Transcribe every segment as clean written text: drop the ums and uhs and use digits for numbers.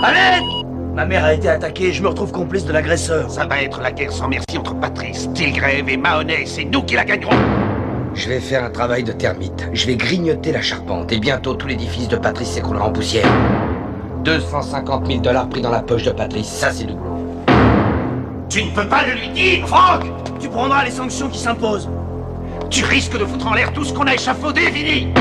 À l'aide! Ma mère a été attaquée et je me retrouve complice de l'agresseur. Ça va être la guerre sans merci entre Patrice, Tilgrave et Mahoney. C'est nous qui la gagnerons. Je vais faire un travail de termite. Je vais grignoter la charpente et bientôt tout l'édifice de Patrice s'écroulera en poussière. 250 000 $ pris dans la poche de Patrice, ça c'est du boulot. Tu ne peux pas le lui dire, Franck! Tu prendras les sanctions qui s'imposent. Tu risques de foutre en l'air tout ce qu'on a échafaudé, Vinny!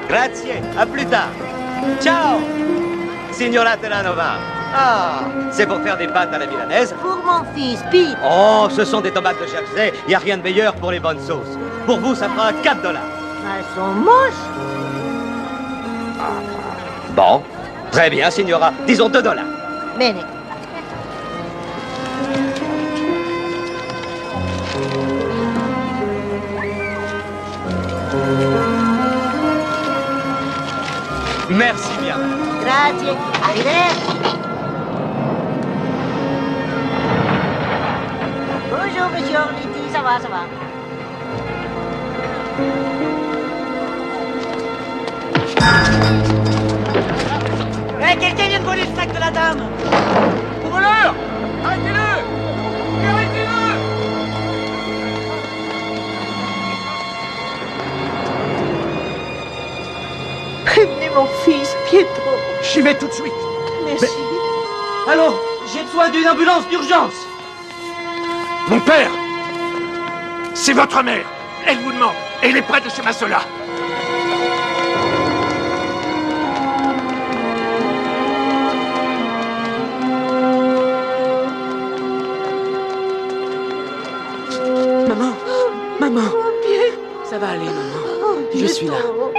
Grazie, à plus tard. Ciao, Signora Terranova. Ah, c'est pour faire des pâtes à la milanaise? Pour mon fils, Pete. Oh, ce sont des tomates de Jersey. Il n'y a rien de meilleur pour les bonnes sauces. Pour vous, ça fera 4 $. Elles sont moches. Bon, très bien, Signora. Disons 2 $. Bene. Merci bien. Grazie. Arrivederci. Bonjour, monsieur Orliti. Ça va, ça va. Hé, quelqu'un vient de voler le sac de la dame! Au voleur! Arrêtez-le! Arrêtez-le! Prévenez mon fils, Pietro. J'y vais tout de suite. Merci. Allô? J'ai besoin d'une ambulance d'urgence. Mon père! C'est votre mère! Elle vous demande! Elle est près de chez Massola! Maman, maman, Oh, Pietro. ça va aller, maman. Oh, Je suis là. Pietro.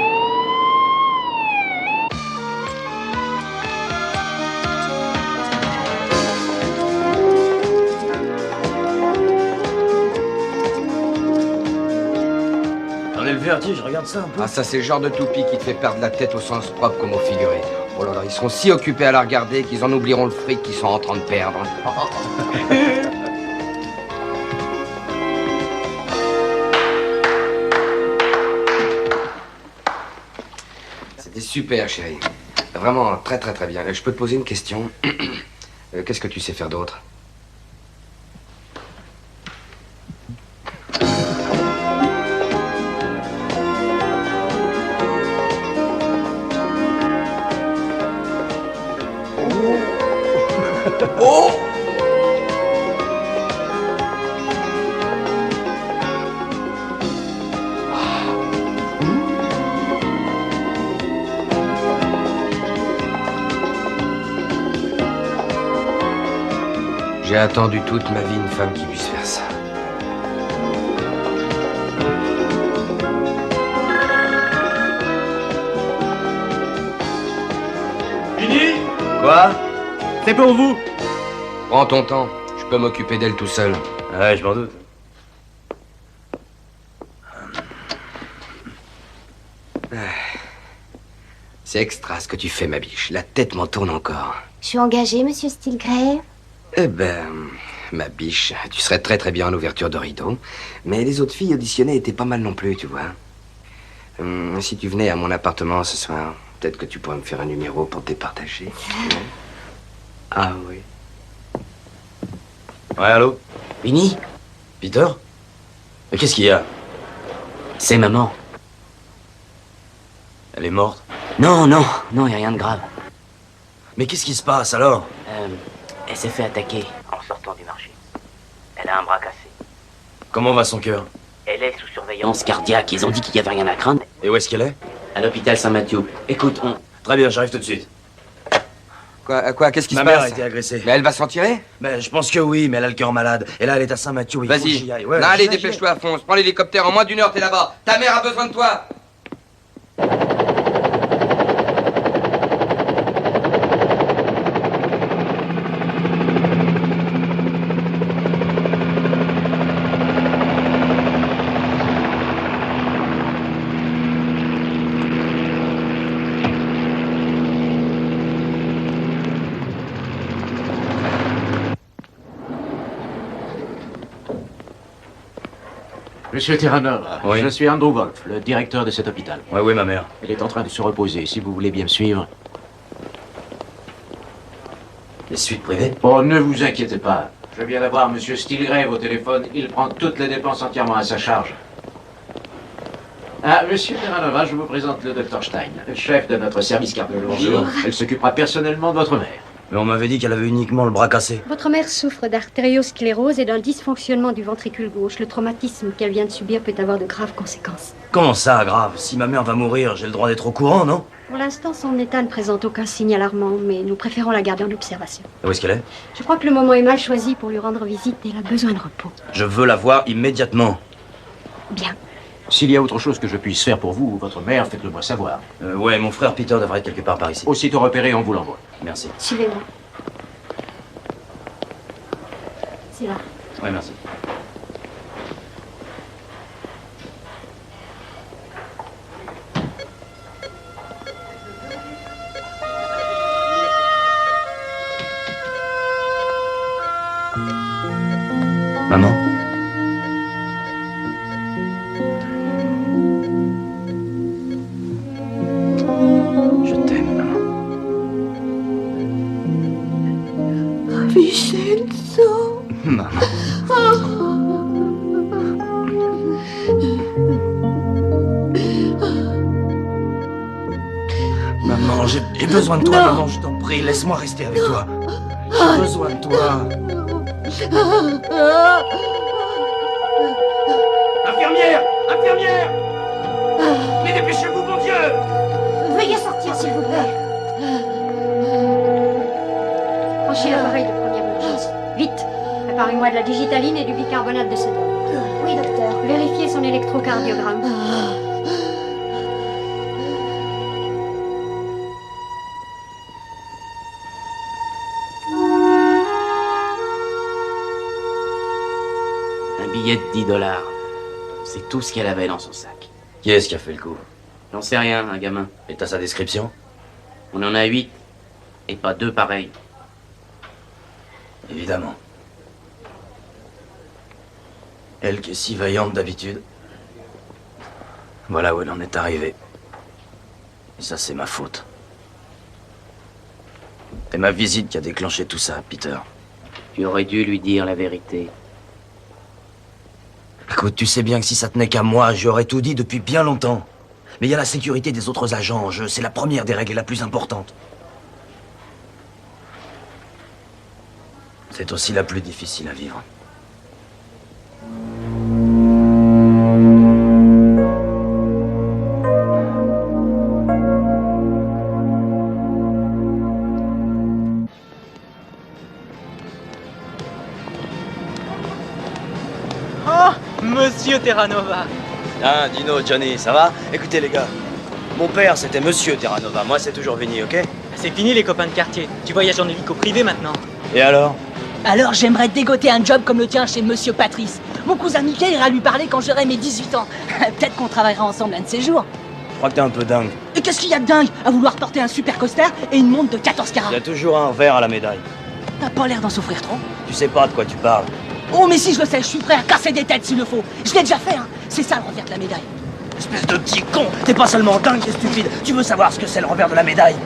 J'en ai le vertige, regarde ça un peu. Ah, ça c'est le genre de toupie qui te fait perdre la tête au sens propre comme au figuré. Oh là là, ils seront si occupés à la regarder qu'ils en oublieront le fric qu'ils sont en train de perdre. C'était super, chérie. Vraiment très très très bien. Je peux te poser une question? Qu'est-ce que tu sais faire d'autre? Oh! J'ai attendu toute ma vie une femme qui puisse faire ça. Fini? Quoi? C'est pour vous. Prends ton temps, je peux m'occuper d'elle tout seul. Ouais, je m'en doute. C'est extra ce que tu fais, ma biche. La tête m'en tourne encore. Je suis engagée, monsieur Stilgrave. Eh ben, ma biche, tu serais très très bien en ouverture de rideau. Mais les autres filles auditionnées étaient pas mal non plus, tu vois. Si tu venais à mon appartement ce soir, peut-être que tu pourrais me faire un numéro pour te départager. Ah oui. Ouais, allô? Vinny, Peter? Mais qu'est-ce qu'il y a? c'est maman. Elle est morte? Non, non, non, y a rien de grave. Mais qu'est-ce qui se passe alors? Elle s'est fait attaquer en sortant du marché. Elle a un bras cassé. Comment va son cœur? Elle est sous surveillance cardiaque. Ils ont dit qu'il y avait rien à craindre. Et où est-ce qu'elle est? À l'hôpital Saint-Mathieu. Écoute, Très bien, j'arrive tout de suite. Quoi, qu'est-ce qui Ma se mère passe? a été agressée. Mais elle va s'en tirer? Ben, je pense que oui, mais elle a le cœur malade. Et là, elle est à Saint-Mathieu. Il faut que Vas-y. j'y aille. Ouais, Non, allez, j'y vais. dépêche-toi, fonce. Prends l'hélicoptère, en moins d'1 heure, t'es là-bas. Ta mère a besoin de toi. Monsieur Terranova, Oui. je suis Andrew Wolf, le directeur de cet hôpital. Ouais, oui, ma mère. Elle est en train de se reposer, si vous voulez bien me suivre. Les suites privées? Oh, ne vous inquiétez pas. Je viens d'avoir Monsieur Stilgrave au téléphone. Il prend toutes les dépenses entièrement à sa charge. Ah, Monsieur Terranova, je vous présente le Dr Stein, chef de notre service cardiologie. Bonjour. Elle s'occupera personnellement de votre mère. Mais on m'avait dit qu'elle avait uniquement le bras cassé. Votre mère souffre d'artériosclérose et d'un dysfonctionnement du ventricule gauche. Le traumatisme qu'elle vient de subir peut avoir de graves conséquences. Comment ça, grave? Si ma mère va mourir, j'ai le droit d'être au courant, non? Pour l'instant, son état ne présente aucun signe alarmant, mais nous préférons la garder en observation. Où est-ce qu'elle est? Je crois que le moment est mal choisi pour lui rendre visite et elle a besoin de repos. Je veux la voir immédiatement. Bien. S'il y a autre chose que je puisse faire pour vous ou votre mère, faites-le moi savoir. Ouais, mon frère Peter devrait être quelque part par ici. Aussitôt repéré, on vous l'envoie. Merci. Suivez-moi. C'est là. Ouais, merci. Maman? Je t'aime, maman. Vincenzo. Maman. Maman, j'ai besoin de toi, Non. maman, je t'en prie, laisse-moi rester avec toi. J'ai besoin de toi. Infirmière! Infirmière! Mais dépêchez-vous, mon Dieu! Veuillez sortir, s'il vous plaît. Branchez l'appareil de première urgence. Vite. Préparez-moi de la digitaline et du bicarbonate de sodium. Oui, docteur. Vérifiez son électrocardiogramme. Un billet de $10. C'est tout ce qu'elle avait dans son sac. Qui est-ce qui a fait le coup? J'en sais rien, un gamin. Et t'as sa description? On en a 8. Et pas 2 pareils. Évidemment. Elle qui est si vaillante d'habitude. Voilà où elle en est arrivée. Et ça, c'est ma faute. C'est ma visite qui a déclenché tout ça, Peter. Tu aurais dû lui dire la vérité. Écoute, tu sais bien que si ça tenait qu'à moi, j'aurais tout dit depuis bien longtemps. Mais il y a la sécurité des autres agents en jeu. C'est la première des règles et la plus importante. C'est aussi la plus difficile à vivre. Oh, Monsieur Terranova. Ah, Dino, Johnny, ça va? Écoutez, les gars. Mon père, c'était Monsieur Terranova. Moi, c'est toujours Vinny, ok? C'est fini les copains de quartier. Tu voyages en hélico privé maintenant. Et alors? Alors j'aimerais dégoter un job comme le tien chez Monsieur Patrice. Mon cousin Mickey ira lui parler quand j'aurai mes 18 ans. Peut-être qu'on travaillera ensemble un de ces jours. Je crois que t'es un peu dingue. Et qu'est-ce qu'il y a de dingue à vouloir porter un super coaster et une montre de 14 carats? Il y a toujours un vert à la médaille. T'as pas l'air d'en souffrir trop. Tu sais pas de quoi tu parles. Oh mais si je le sais, je suis prêt à casser des têtes s'il le faut. Je l'ai déjà fait, hein. C'est ça le revers de la médaille. Espèce de petit con. T'es pas seulement dingue et stupide. Tu veux savoir ce que c'est le revers de la médaille?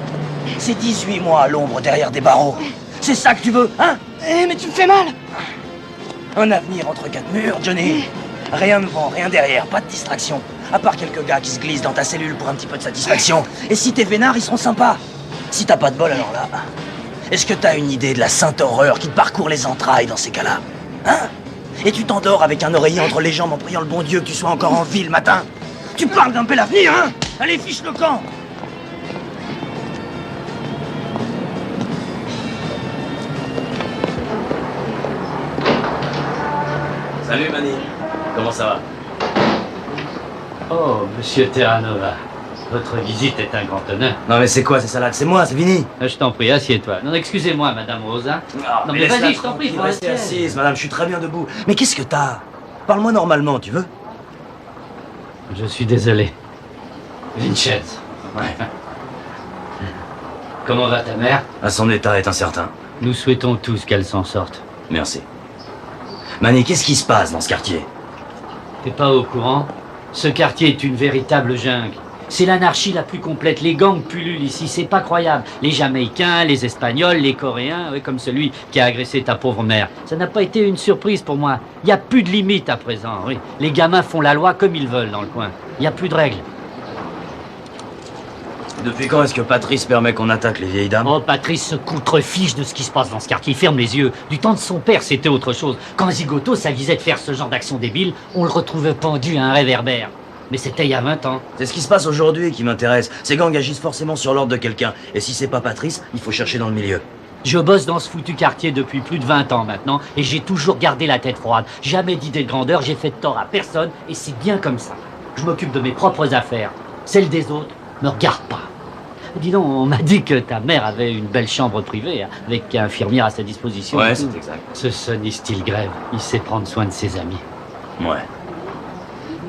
C'est 18 mois à l'ombre derrière des barreaux. C'est ça que tu veux, hein? Eh mais tu me fais mal. Un avenir entre quatre murs, Johnny. Rien devant, rien derrière, pas de distraction. À part quelques gars qui se glissent dans ta cellule pour un petit peu de satisfaction. Et si t'es vénard, ils seront sympas. Si t'as pas de bol, alors là... Est-ce que t'as une idée de la sainte horreur qui te parcourt les entrailles dans ces cas-là? Hein? Et tu t'endors avec un oreiller entre les jambes en priant le bon Dieu que tu sois encore en vie le matin? Tu parles d'un bel avenir, hein? Allez, fiche le camp! Salut Manny, comment ça va? Oh, monsieur Terranova, votre visite est un grand honneur. Non mais c'est quoi ces salades? C'est moi, c'est Vinny. Je t'en prie, assieds-toi. Non, excusez-moi, madame Rosa. Non mais vas-y, je t'en prie, faut rester rester assise, madame, je suis très bien debout. Mais qu'est-ce que t'as? Parle-moi normalement, tu veux? Je suis désolé. Vincenzo. Ouais. Comment va ta mère? Son état est incertain. Nous souhaitons tous qu'elle s'en sorte. Merci. Manny, qu'est-ce qui se passe dans ce quartier? T'es pas au courant? Ce quartier est une véritable jungle. C'est l'anarchie la plus complète. Les gangs pullulent ici, c'est pas croyable. Les Jamaïcains, les Espagnols, les Coréens, oui, comme celui qui a agressé ta pauvre mère. Ça n'a pas été une surprise pour moi. Il n'y a plus de limites à présent, oui. Les gamins font la loi comme ils veulent dans le coin. Il n'y a plus de règles. Depuis quand est-ce que Patrice permet qu'on attaque les vieilles dames? Oh, Patrice se contrefiche de ce qui se passe dans ce quartier. Il ferme les yeux. Du temps de son père, c'était autre chose. Quand Zigoto s'avisait de faire ce genre d'action débile, on le retrouvait pendu à un réverbère. Mais c'était il y a 20 ans. C'est ce qui se passe aujourd'hui qui m'intéresse. Ces gangs agissent forcément sur l'ordre de quelqu'un. Et si c'est pas Patrice, il faut chercher dans le milieu. Je bosse dans ce foutu quartier depuis plus de 20 ans maintenant, et j'ai toujours gardé la tête froide. Jamais d'idée de grandeur, j'ai fait de tort à personne, et c'est bien comme ça. Je m'occupe de mes propres affaires. Celles des autres me regardent pas. Dis donc, on m'a dit que ta mère avait une belle chambre privée, hein, avec un infirmière à sa disposition. Ouais, c'est exact. Ce Sonny Stilgrave, il sait prendre soin de ses amis. Ouais.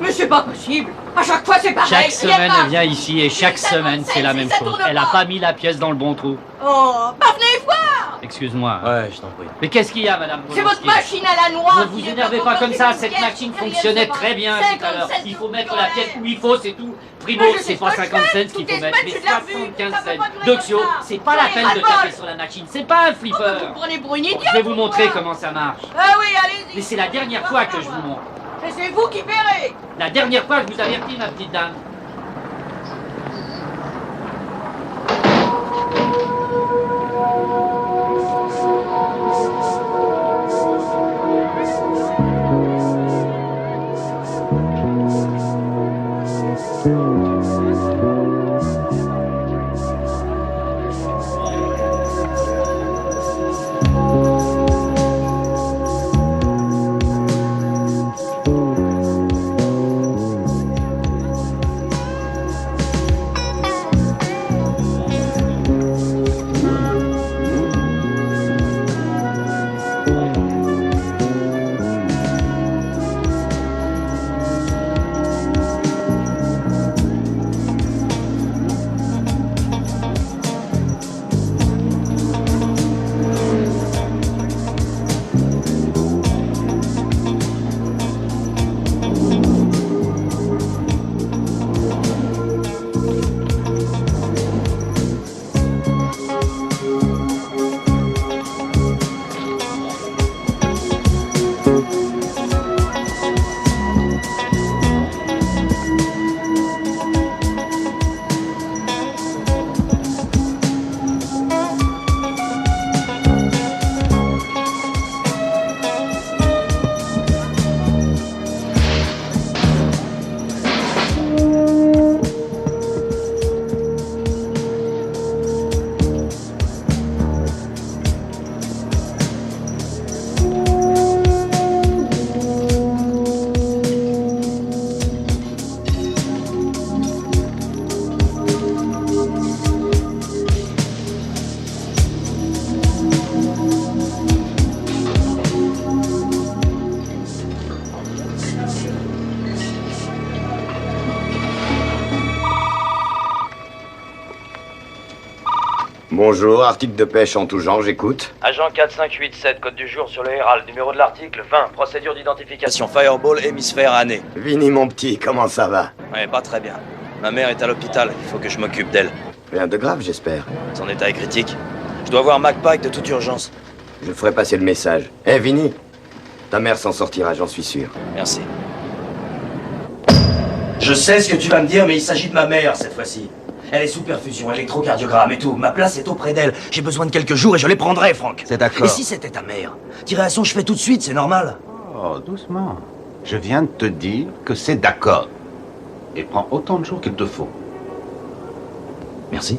Mais c'est pas possible. À chaque fois, c'est pareil. Chaque semaine, elle vient ici, et chaque semaine, c'est la même chose. Elle a pas mis la pièce dans le bon trou. Oh, bah venez voir. Excuse-moi. Ouais, je t'en prie. Mais qu'est-ce qu'il y a, madame C'est votre Polonsky? machine à la noix. Ne vous énervez pas comme ça, cette machine fonctionnait très bien tout à l'heure. Il faut mettre la pièce où il faut, c'est tout. Primo, c'est pas 50 cents qu'il faut mettre, mais 75 cents. Doxio, c'est pas la peine de taper sur la machine, c'est pas un flipper. Vous prenez pour une idiote. Je vais vous montrer comment ça marche. Ah oui, allez-y. Mais c'est la dernière fois que je vous montre. Et c'est vous qui paierez. La dernière fois que je vous avertis, ma petite dame. Bonjour, article de pêche en tout genre, j'écoute. Agent 4587, code du jour sur le Herald, numéro de l'article 20, procédure d'identification Fireball, hémisphère année. Vinny, mon petit, comment ça va? Ouais, pas très bien. Ma mère est à l'hôpital, il faut que je m'occupe d'elle. Rien de grave, j'espère. Son état est critique. Je dois voir McPike de toute urgence. Je ferai passer le message. Hé, Vinny, ta mère s'en sortira, j'en suis sûr. Merci. Je sais ce que tu vas me dire, mais il s'agit de ma mère cette fois-ci. Elle est sous perfusion, électrocardiogramme et tout. Ma place est auprès d'elle. J'ai besoin de quelques jours et je les prendrai, Franck. C'est d'accord. Et si c'était ta mère? T'irais à son chevet tout de suite, c'est normal. Oh, doucement. Je viens de te dire que c'est d'accord. Et prends autant de jours qu'il te faut. Merci.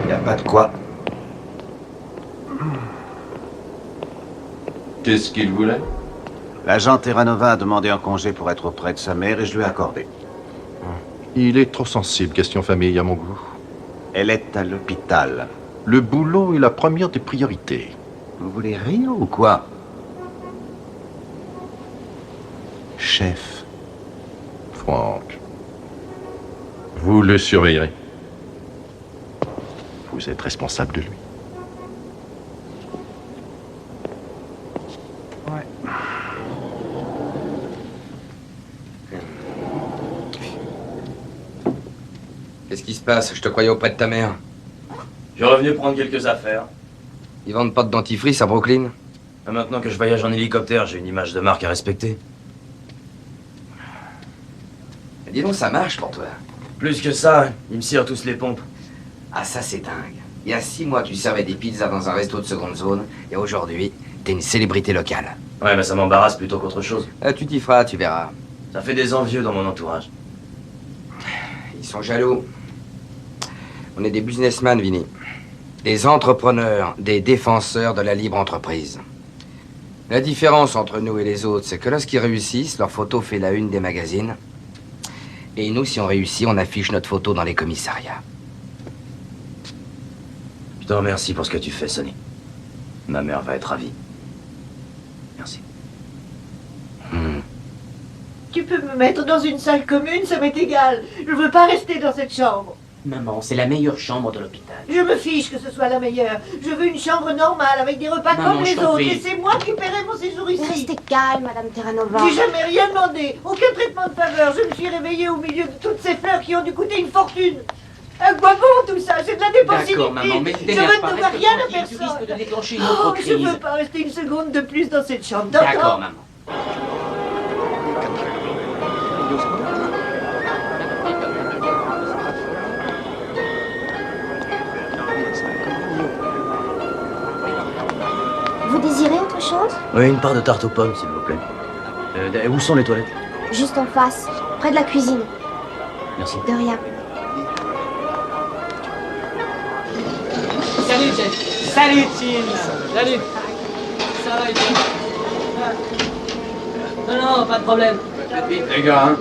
Y a pas de quoi. Qu'est-ce qu'il voulait? L'agent Terranova a demandé un congé pour être auprès de sa mère et je lui ai accordé. Il est trop sensible, question famille, à mon goût. Elle est à l'hôpital. Le boulot est la première des priorités. Vous voulez rire ou quoi? Chef. Franck, vous le surveillerez. Vous êtes responsable de lui. Qu'est-ce qui se passe? Je te croyais auprès de ta mère. Je suis revenu prendre quelques affaires. Ils vendent pas de dentifrice à Brooklyn? Et maintenant que je voyage en hélicoptère, j'ai une image de marque à respecter. Mais dis donc, ça marche pour toi. Plus que ça, ils me cirent tous les pompes. Ah, ça c'est dingue. Il y a 6 mois, tu servais des pizzas dans un resto de seconde zone, et aujourd'hui, t'es une célébrité locale. Ouais, mais ça m'embarrasse plutôt qu'autre chose. Tu t'y feras, tu verras. Ça fait des envieux dans mon entourage. Ils sont jaloux. On est des businessmen, Vinny. Des entrepreneurs, des défenseurs de la libre entreprise. La différence entre nous et les autres, c'est que lorsqu'ils réussissent, leur photo fait la une des magazines. Et nous, si on réussit, on affiche notre photo dans les commissariats. Je te remercie pour ce que tu fais, Sonny. Ma mère va être ravie. Merci. Tu peux me mettre dans une salle commune, ça m'est égal. Je veux pas rester dans cette chambre. Maman, c'est la meilleure chambre de l'hôpital. Je me fiche que ce soit la meilleure. Je veux une chambre normale avec des repas Maman, comme je les t'en autres. prie. Et c'est moi qui paierai mon séjour ici. Restez calme, Madame Terranova. J'ai jamais rien demandé. Aucun traitement de faveur. Je me suis réveillée au milieu de toutes ces fleurs qui ont dû coûter une fortune. À quoi bon tout ça? C'est de la dépense D'accord, maman, mais inutile. Je t'énerve veux pas, ne devoir reste rien à tranquille, tu personne. risques de déclencher une autre Je crise. veux pas rester une seconde de plus dans cette chambre. D'accord, maman. Vous désirez autre chose? Oui, une part de tarte aux pommes, s'il vous plaît. Où sont les toilettes? Juste en face, près de la cuisine. Merci. De rien. Salut, Jeff. Salut, Tim. Salut. Ça va, et toi? Non, pas de problème. Vite, les gars, hein.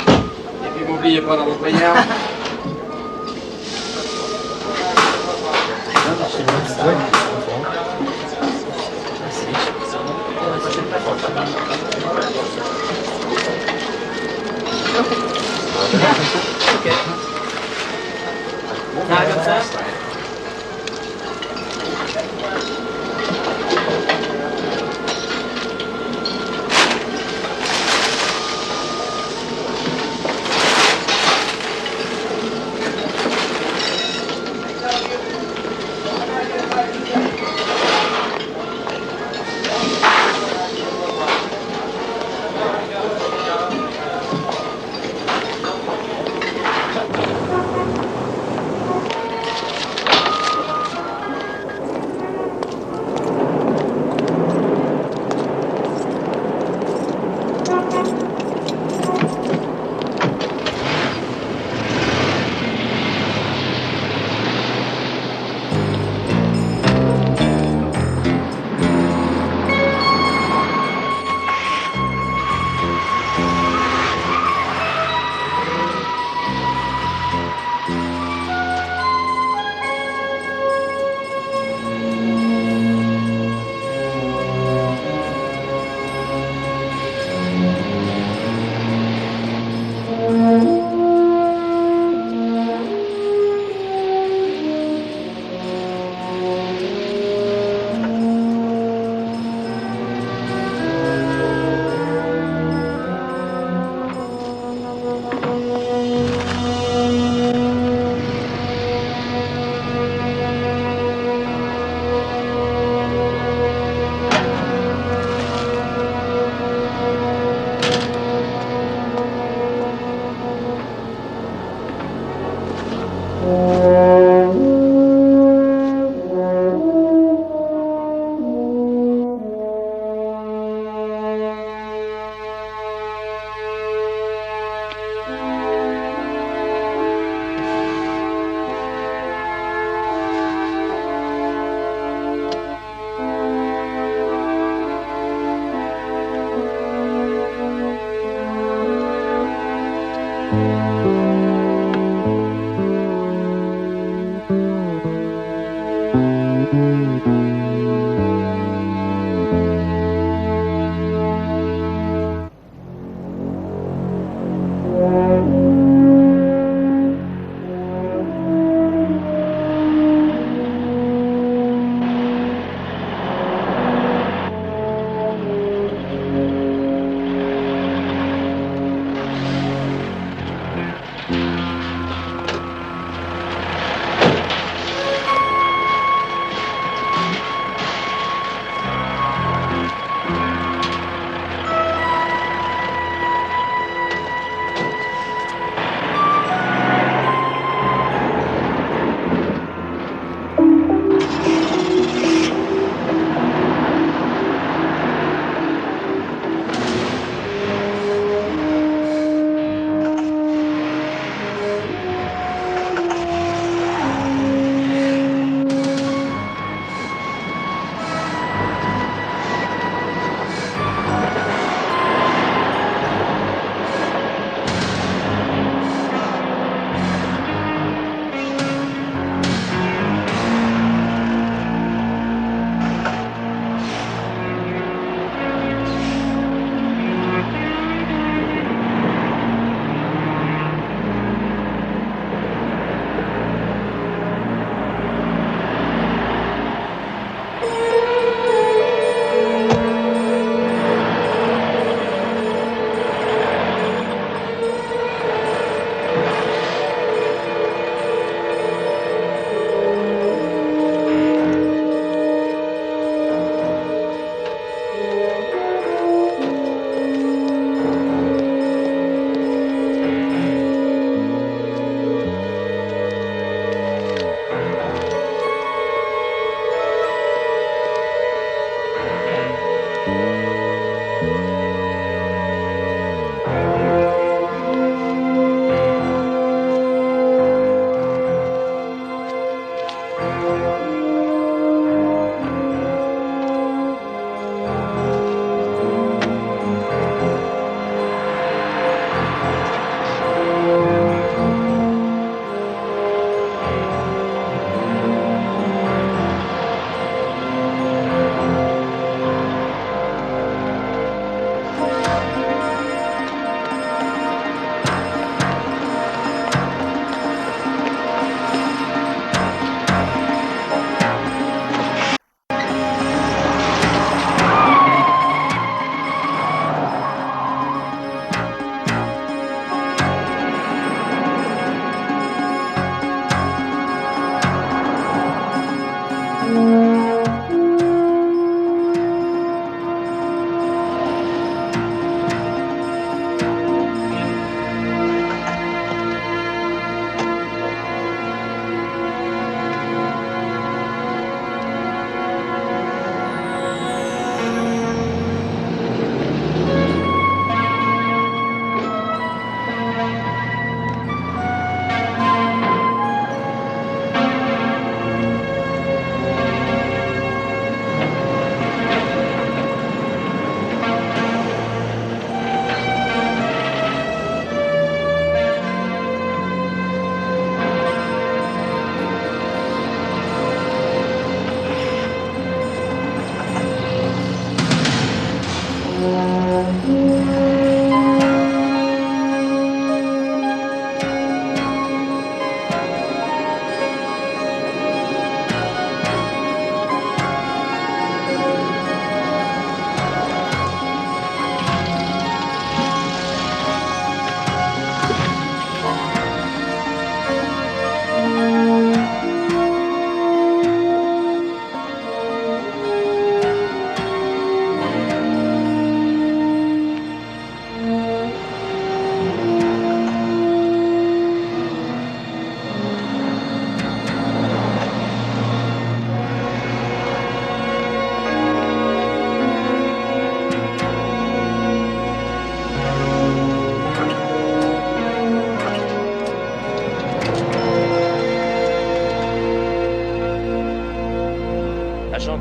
Et puis, m'oubliez pas dans vos prières. Ok. Ah, comme ça?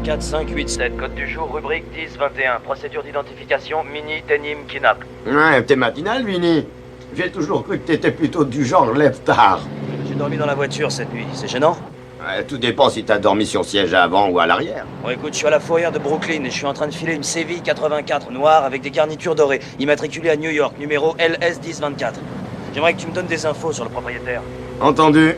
4587, code du jour, rubrique 1021, procédure d'identification, Mini Tenim Kidnap. Ouais, t'es matinal, Vinny. J'ai toujours cru que t'étais plutôt du genre lève-tard. J'ai dormi dans la voiture cette nuit, c'est gênant? Ouais, tout dépend si t'as dormi sur siège à avant ou à l'arrière. Bon écoute, je suis à la fourrière de Brooklyn et je suis en train de filer une Séville 84 noire avec des garnitures dorées, immatriculée à New York, numéro LS 1024. J'aimerais que tu me donnes des infos sur le propriétaire. Entendu.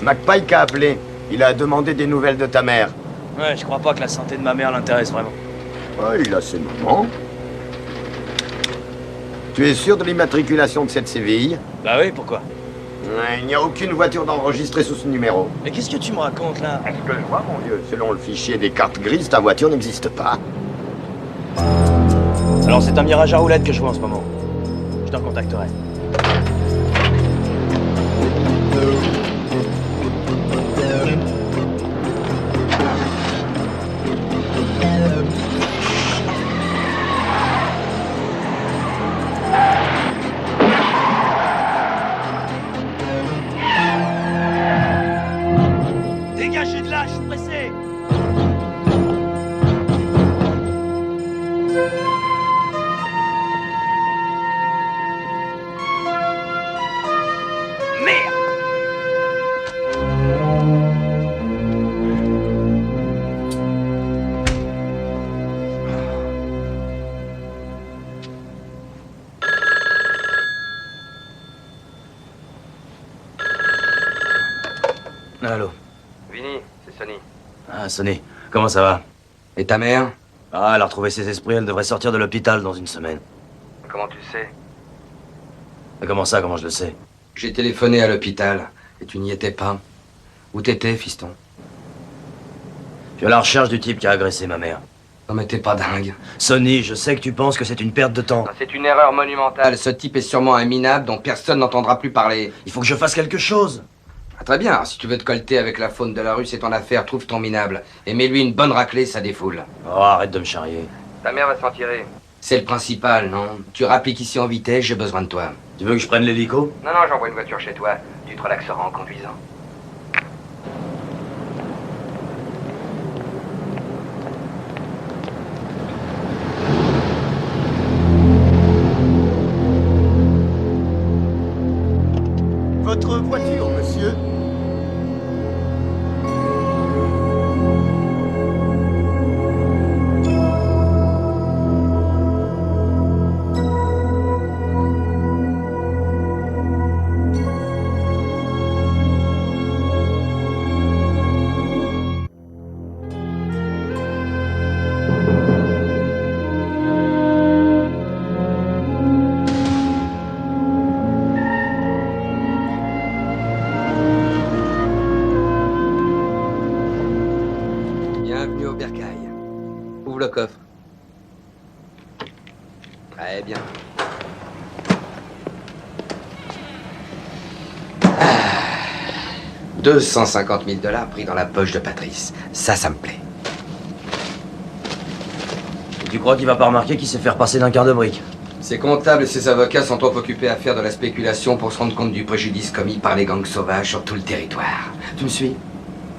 McPike a appelé. Il a demandé des nouvelles de ta mère. Ouais, je crois pas que la santé de ma mère l'intéresse vraiment. Ouais, il a ses moments. Tu es sûr de l'immatriculation de cette Séville? Bah oui, pourquoi? Ouais, il n'y a aucune voiture d'enregistrée sous ce numéro. Mais qu'est-ce que tu me racontes là? Est-ce que je vois, mon Dieu? Selon le fichier des cartes grises, ta voiture n'existe pas. Alors c'est un mirage à roulettes que je vois en ce moment. Je t'en contacterai. Dégagez de là, je suis pressé. Merde! Allô? Vinny, c'est Sonny. Ah, Sonny, comment ça va? Et ta mère? Ah, elle a retrouvé ses esprits, elle devrait sortir de l'hôpital dans une semaine. Comment tu le sais? Mais comment ça, comment je le sais? J'ai téléphoné à l'hôpital et tu n'y étais pas. Où t'étais, fiston? Je suis à la recherche du type qui a agressé ma mère. Non mais t'es pas dingue. Sonny, je sais que tu penses que c'est une perte de temps. C'est une erreur monumentale. Ce type est sûrement un minable dont personne n'entendra plus parler. Il faut que je fasse quelque chose. Ah, très bien, si tu veux te colter avec la faune de la rue, c'est ton affaire, trouve ton minable. Et mets-lui une bonne raclée, ça défoule. Oh, arrête de me charrier. Ta mère va s'en tirer. C'est le principal, non? Tu rappliques ici en vitesse, j'ai besoin de toi. Tu veux que je prenne l'hélico? Non, non, j'envoie une voiture chez toi. Tu te relaxeras en conduisant. Votre voiture, monsieur? Bienvenue au bercail. Ouvre le coffre. Très bien. 250 000 $ pris dans la poche de Patrice. Ça me plaît. Et tu crois qu'il va pas remarquer qu'il s'est fait repasser d'un quart de brique? Ses comptables et ses avocats sont trop occupés à faire de la spéculation pour se rendre compte du préjudice commis par les gangs sauvages sur tout le territoire. Tu me suis?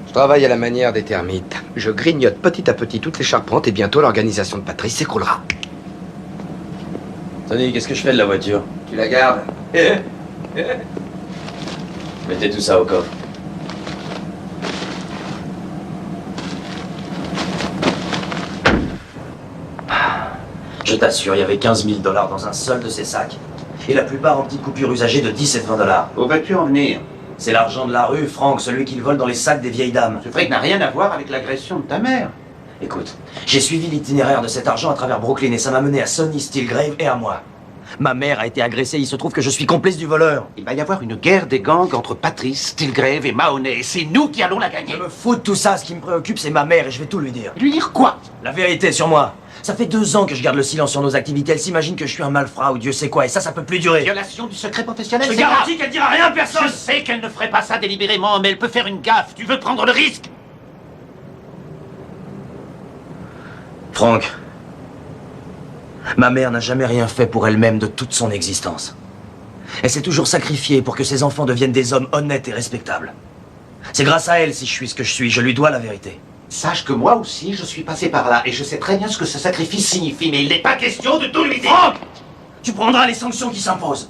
Je travaille à la manière des termites. Je grignote petit à petit toutes les charpentes et bientôt l'organisation de Patrice s'écroulera. Tony, qu'est-ce que je fais de la voiture? Tu la gardes? Mettez tout ça au coffre. Je t'assure, il y avait 15 000 $ dans un seul de ces sacs. Et la plupart en petites coupures usagées de 10 et de 20 $. Où vas-tu en venir? C'est l'argent de la rue, Franck, celui qu'il vole dans les sacs des vieilles dames. Ce fric n'a rien à voir avec l'agression de ta mère. Écoute, j'ai suivi l'itinéraire de cet argent à travers Brooklyn et ça m'a mené à Sonny Steelgrave et à moi. Ma mère a été agressée, il se trouve que je suis complice du voleur. Il va y avoir une guerre des gangs entre Patrice, Steelgrave et Mahoney. C'est nous qui allons la gagner. Je me fous de tout ça, ce qui me préoccupe c'est ma mère et je vais tout lui dire. Lui dire quoi? La vérité sur moi. Ça fait 2 ans que je garde le silence sur nos activités, elle s'imagine que je suis un malfrat ou Dieu sait quoi et ça peut plus durer. Violation du secret professionnel. Je te garantis qu'elle dira rien à personne. Je sais qu'elle ne ferait pas ça délibérément, mais elle peut faire une gaffe. Tu veux prendre le risque? Franck, ma mère n'a jamais rien fait pour elle-même de toute son existence. Elle s'est toujours sacrifiée pour que ses enfants deviennent des hommes honnêtes et respectables. C'est grâce à elle si je suis ce que je suis. Je lui dois la vérité. Sache que moi aussi, je suis passé par là, et je sais très bien ce que ce sacrifice signifie, mais il n'est pas question de tout lui dire. Franck, tu prendras les sanctions qui s'imposent.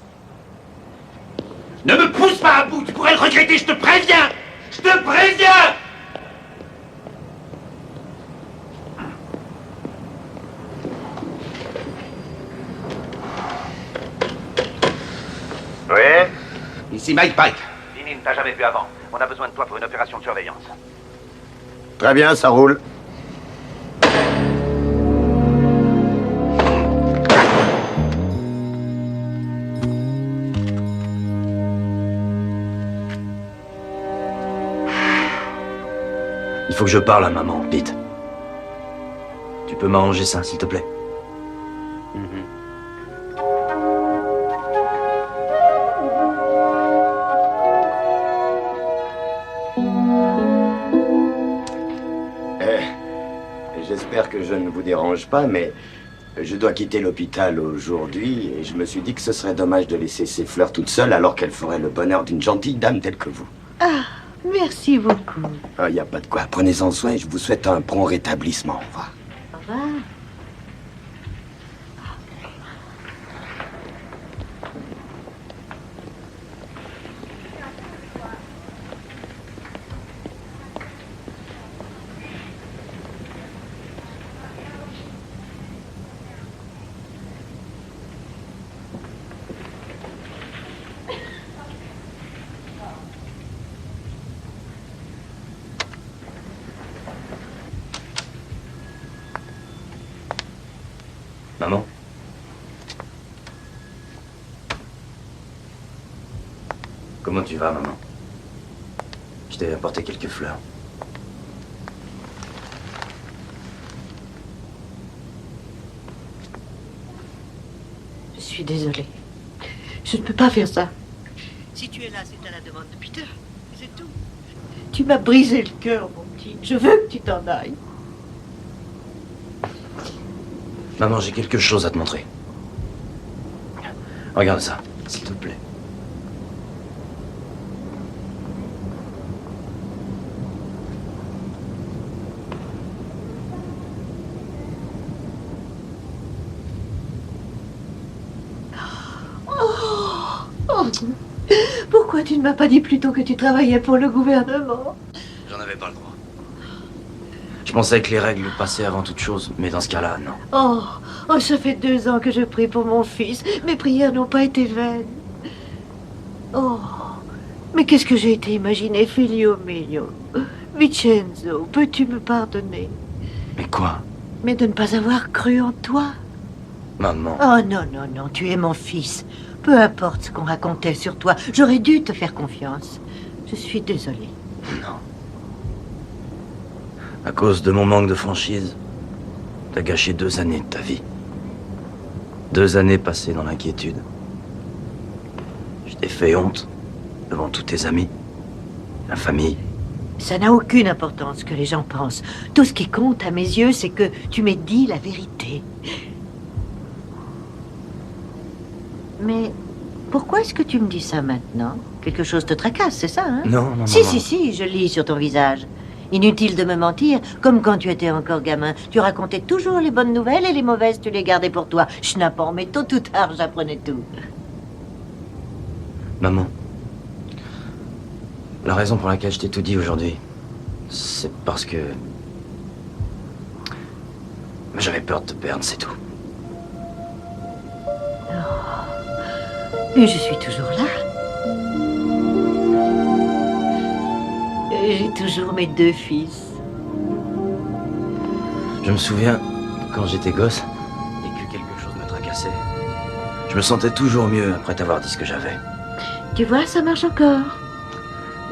Ne me pousse pas à bout, tu pourrais le regretter, je te préviens. Je te préviens. Oui? Ici Mike Pike. Vinny ne t'a jamais vu avant. On a besoin de toi pour une opération de surveillance. Très bien, ça roule. Il faut que je parle à maman, Pete. Tu peux m'arranger ça, s'il te plaît? J'espère que je ne vous dérange pas, mais je dois quitter l'hôpital aujourd'hui et je me suis dit que ce serait dommage de laisser ces fleurs toutes seules alors qu'elles feraient le bonheur d'une gentille dame telle que vous. Ah, merci beaucoup. Il n'y a pas de quoi. Prenez-en soin et je vous souhaite un prompt rétablissement. Au revoir. Au revoir. Maman? Comment tu vas, maman? Je t'ai apporté quelques fleurs. Je suis désolée. Je ne peux pas faire ça. Si tu es là, c'est à la demande de Peter. C'est tout. Tu m'as brisé le cœur, mon petit. Je veux que tu t'en ailles. Maman, j'ai quelque chose à te montrer. Regarde ça, s'il te plaît. Pourquoi tu ne m'as pas dit plus tôt que tu travaillais pour le gouvernement? J'en avais pas le droit. Je pensais que les règles passaient avant toute chose, mais dans ce cas-là, non. Oh, ça fait 2 ans que je prie pour mon fils. Mes prières n'ont pas été vaines. Oh, mais qu'est-ce que j'ai été imaginé, figlio mio. Vincenzo, peux-tu me pardonner? Mais quoi? Mais de ne pas avoir cru en toi. Maman. Oh non, non, non, tu es mon fils. Peu importe ce qu'on racontait sur toi, j'aurais dû te faire confiance. Je suis désolée. Non. À cause de mon manque de franchise, t'as gâché 2 années de ta vie. 2 années passées dans l'inquiétude. Je t'ai fait honte devant tous tes amis, la famille. Ça n'a aucune importance ce que les gens pensent. Tout ce qui compte à mes yeux, c'est que tu m'aies dit la vérité. Mais pourquoi est-ce que tu me dis ça maintenant? Quelque chose te tracasse, c'est ça, hein? Non, non, Si, maman. si, je lis sur ton visage. Inutile de me mentir, comme quand tu étais encore gamin. Tu racontais toujours les bonnes nouvelles et les mauvaises, tu les gardais pour toi. Schnappant, mais tôt ou tard, j'apprenais tout. Maman, la raison pour laquelle je t'ai tout dit aujourd'hui, c'est parce que... j'avais peur de te perdre, c'est tout. Mais je suis toujours là. J'ai toujours mes 2 fils. Je me souviens, quand j'étais gosse, et que quelque chose me tracassait, je me sentais toujours mieux après t'avoir dit ce que j'avais. Tu vois, ça marche encore.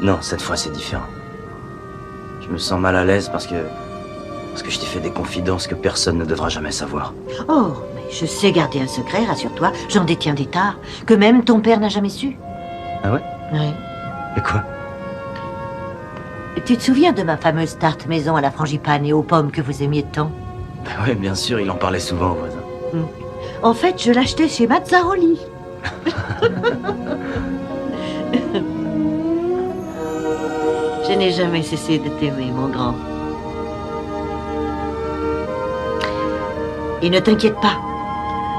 Non, cette fois c'est différent. Je me sens mal à l'aise parce que je t'ai fait des confidences que personne ne devra jamais savoir. Oh, mais je sais garder un secret, rassure-toi. J'en détiens des tas, que même ton père n'a jamais su. Ah ouais? Oui. Et quoi? Tu te souviens de ma fameuse tarte maison à la frangipane et aux pommes que vous aimiez tant? Ben ouais, bien sûr, il en parlait souvent, voisin. En fait, je l'achetais chez Mazzaroli. Je n'ai jamais cessé de t'aimer, mon grand. Et ne t'inquiète pas.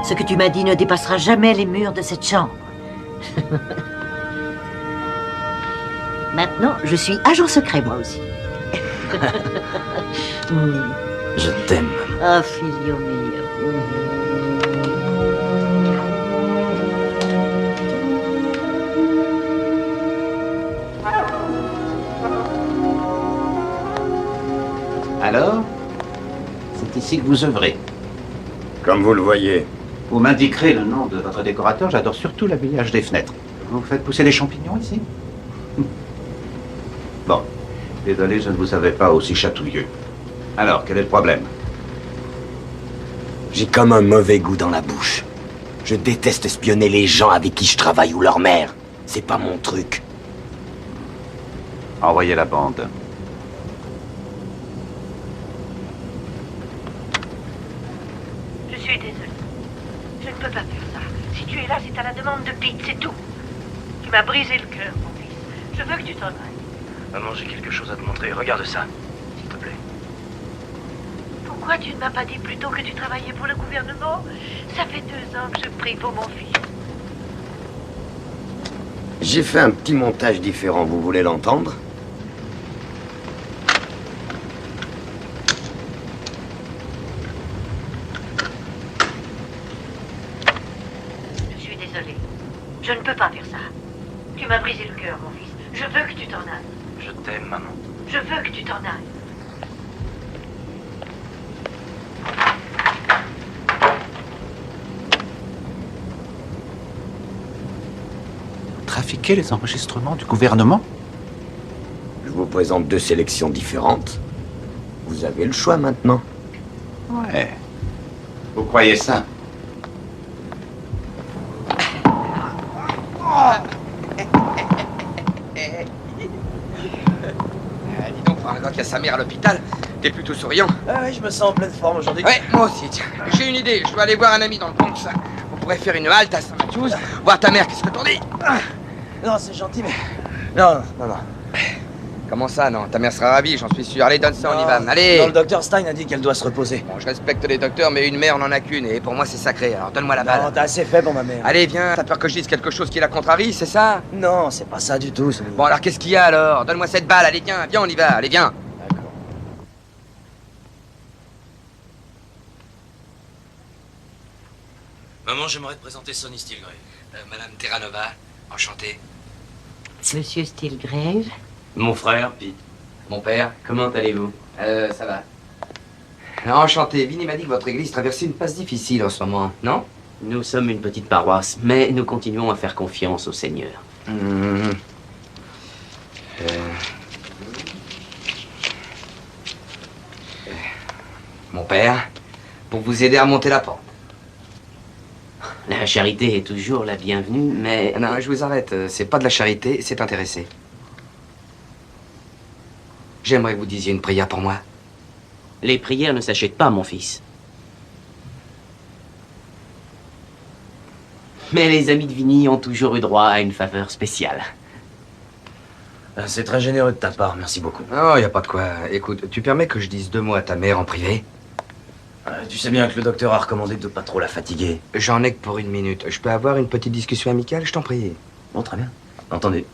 Ce que tu m'as dit ne dépassera jamais les murs de cette chambre. Maintenant, je suis agent secret, moi aussi. Je t'aime. Ah, figlio mio. Alors, c'est ici que vous œuvrez. Comme vous le voyez. Vous m'indiquerez le nom de votre décorateur. J'adore surtout l'habillage des fenêtres. Vous faites pousser des champignons ici? Bon. Désolé, je ne vous avais pas aussi chatouilleux. Alors, quel est le problème? J'ai comme un mauvais goût dans la bouche. Je déteste espionner les gens avec qui je travaille ou leur mère. C'est pas mon truc. Envoyez la bande. Je suis désolée. Je ne peux pas faire ça. Si tu es là, c'est à la demande de Pete, c'est tout. Tu m'as brisé le cœur, mon fils. Je veux que tu t'en ailles. Maman, j'ai quelque chose à te montrer. Regarde ça, s'il te plaît. Pourquoi tu ne m'as pas dit plus tôt que tu travaillais pour le gouvernement? Ça fait 2 ans que je prie pour mon fils. J'ai fait un petit montage différent. Vous voulez l'entendre? Je suis désolée. Je ne peux pas faire ça. Tu m'as brisé le cœur, mon fils. Je veux que tu t'en ailles. Je t'aime, maman. Je veux que tu t'en ailles. Trafiquer les enregistrements du gouvernement? Je vous présente 2 sélections différentes. Vous avez le choix maintenant. Ouais. Vous croyez ça? Dis donc, pour un gars qui a sa mère à l'hôpital, t'es plutôt souriant. Ah ouais, je me sens en pleine forme aujourd'hui. Ouais, moi aussi, tiens. J'ai une idée, je dois aller voir un ami dans le Bronx. On pourrait faire une halte à Saint-Matthews, voir ta mère, qu'est-ce que t'en dis? Non, c'est gentil, mais... Non. Comment ça, non? Ta mère sera ravie, j'en suis sûr. Allez, donne ça, on y va. Allez! Non, le docteur Stein a dit qu'elle doit se reposer. Bon, je respecte les docteurs, mais une mère, on en a qu'une, et pour moi, c'est sacré. Alors, donne-moi la balle. Non, t'as assez fait pour ma mère. Allez, viens, t'as peur que je dise quelque chose qui la contrarie, c'est ça? Non, c'est pas ça du tout. Bon, alors, qu'est-ce qu'il y a, alors? Donne-moi cette balle, allez, viens, on y va, allez, viens. D'accord. Maman, j'aimerais te présenter Sonny Stilgrave. Madame Terranova, enchantée. Monsieur Stilgrave? Mon frère, Pete. Mon père, comment allez-vous? Ça va. Enchanté. Vinny m'a dit que votre église traversait une passe difficile en ce moment, non? Nous sommes une petite paroisse, mais nous continuons à faire confiance au Seigneur. Mon père, pour vous aider à monter la pente. La charité est toujours la bienvenue, mais... Non, je vous arrête. C'est pas de la charité, c'est intéressé. J'aimerais que vous disiez une prière pour moi. Les prières ne s'achètent pas, mon fils. Mais les amis de Vinny ont toujours eu droit à une faveur spéciale. C'est très généreux de ta part, merci beaucoup. Oh, y a pas de quoi. Écoute, tu permets que je dise 2 mots à ta mère en privé? Tu sais bien que le docteur a recommandé de pas trop la fatiguer. J'en ai que pour 1 minute. Je peux avoir une petite discussion amicale, je t'en prie. Bon, très bien. Entendez.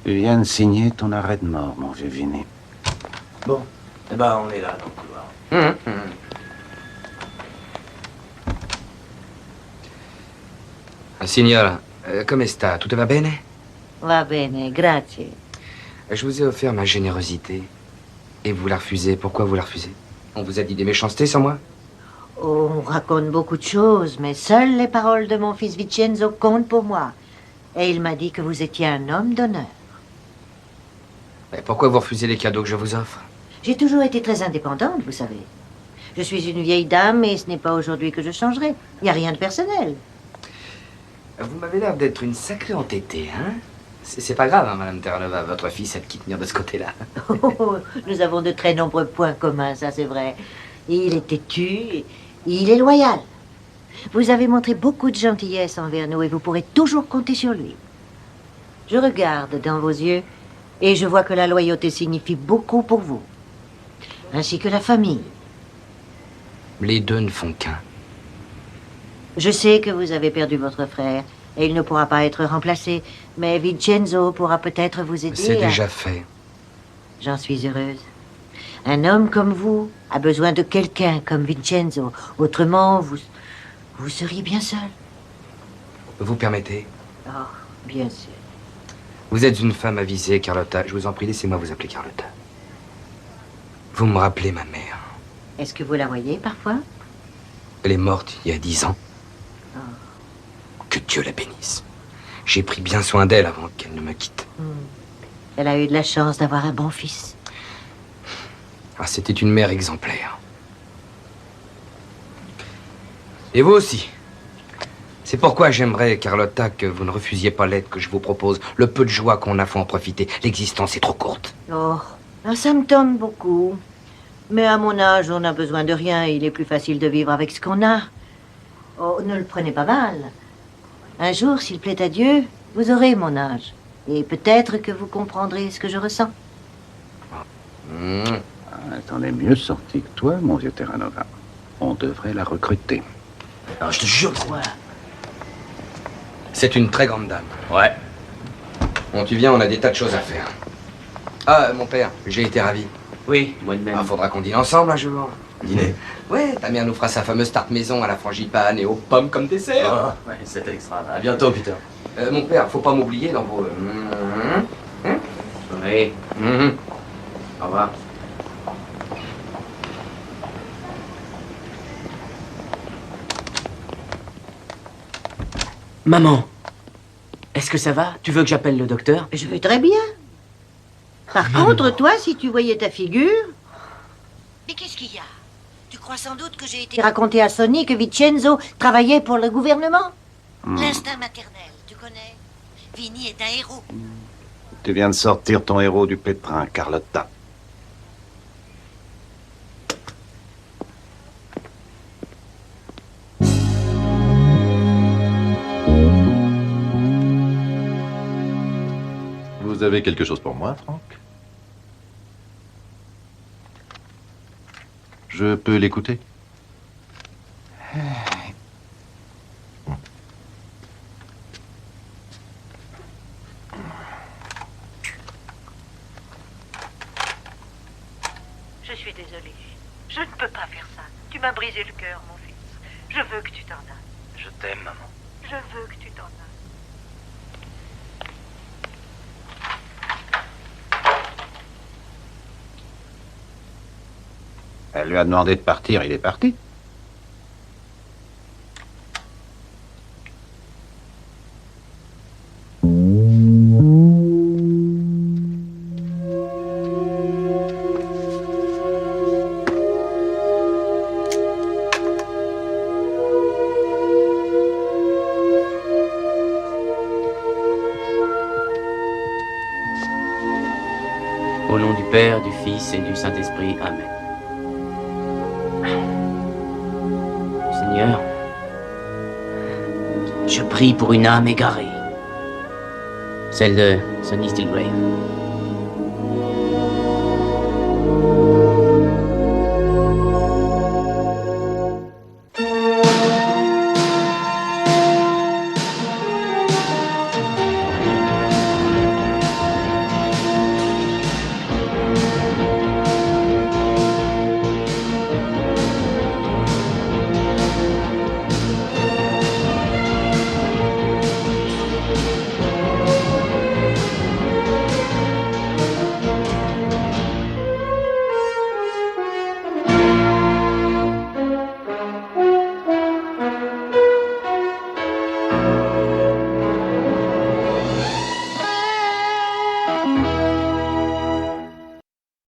Tu viens de signer ton arrêt de mort, mon vieux Vinny. Bon, eh ben, on est là, dans le couloir. Signora, come sta? Tutto va bene? Va bene, grazie. Je vous ai offert ma générosité. Et vous la refusez. Pourquoi vous la refusez? On vous a dit des méchancetés sans moi? Oh, on raconte beaucoup de choses, mais seules les paroles de mon fils Vincenzo comptent pour moi. Et il m'a dit que vous étiez un homme d'honneur. Et pourquoi vous refusez les cadeaux que je vous offre? J'ai toujours été très indépendante, vous savez. Je suis une vieille dame et ce n'est pas aujourd'hui que je changerai. Il n'y a rien de personnel. Vous m'avez l'air d'être une sacrée entêtée, hein? C'est pas grave, hein, Madame Terranova. Votre fils a de qui tenir de ce côté-là. Oh, nous avons de très nombreux points communs, ça c'est vrai. Il est têtu, et il est loyal. Vous avez montré beaucoup de gentillesse envers nous et vous pourrez toujours compter sur lui. Je regarde dans vos yeux Et je vois que la loyauté signifie beaucoup pour vous. Ainsi que la famille. Les deux ne font qu'un. Je sais que vous avez perdu votre frère et il ne pourra pas être remplacé. Mais Vincenzo pourra peut-être vous aider. C'est déjà fait. J'en suis heureuse. Un homme comme vous a besoin de quelqu'un comme Vincenzo. Autrement, vous seriez bien seul. Vous permettez? Oh, bien sûr. Vous êtes une femme avisée, Carlotta. Je vous en prie, laissez-moi vous appeler Carlotta. Vous me rappelez ma mère. Est-ce que vous la voyez parfois? Elle est morte il y a 10 ans. Que Dieu la bénisse. J'ai pris bien soin d'elle avant qu'elle ne me quitte. Elle a eu de la chance d'avoir un bon fils. Ah, c'était une mère exemplaire. Et vous aussi. C'est pourquoi j'aimerais, Carlotta, que vous ne refusiez pas l'aide que je vous propose. Le peu de joie qu'on a, faut en profiter. L'existence est trop courte. Oh, ça me tente beaucoup. Mais à mon âge, on n'a besoin de rien. Il est plus facile de vivre avec ce qu'on a. Oh, ne le prenez pas mal. Un jour, s'il plaît à Dieu, vous aurez mon âge. Et peut-être que vous comprendrez ce que je ressens. T'en es mieux sorti que toi, mon vieux Terranova. On devrait la recruter. Alors, je te jure. Ouais. C'est une très grande dame. Ouais. Bon, tu viens, on a des tas de choses à faire. Ah, mon père, j'ai été ravi. Oui, moi de même. Ah, faudra qu'on dîne ensemble un jour. Dîner? Ouais, ta mère nous fera sa fameuse tarte maison à la frangipane et aux pommes comme dessert. Oh, ouais, c'est extra. À bientôt, Peter. Mon père, faut pas m'oublier dans vos... Oui. Au revoir. Maman, est-ce que ça va? Tu veux que j'appelle le docteur? Je vais très bien. Par contre, toi, si tu voyais ta figure... Mais qu'est-ce qu'il y a? Tu crois sans doute que j'ai été raconter à Sonny que Vincenzo travaillait pour le gouvernement? L'instinct maternel, tu connais? Vinny est un héros. Tu viens de sortir ton héros du pétrin, Carlotta. Vous avez quelque chose pour moi, Franck? Je peux l'écouter? Je suis désolée. Je ne peux pas faire ça. Tu m'as brisé le cœur, mon fils. Je veux que tu t'en ailles. Je t'aime, maman. Je veux que tu t'en ailles. Elle lui a demandé de partir, il est parti. Au nom du Père, du Fils et du Saint-Esprit. Amen. Seigneur, je prie pour une âme égarée, celle de Sonny Stillgrave.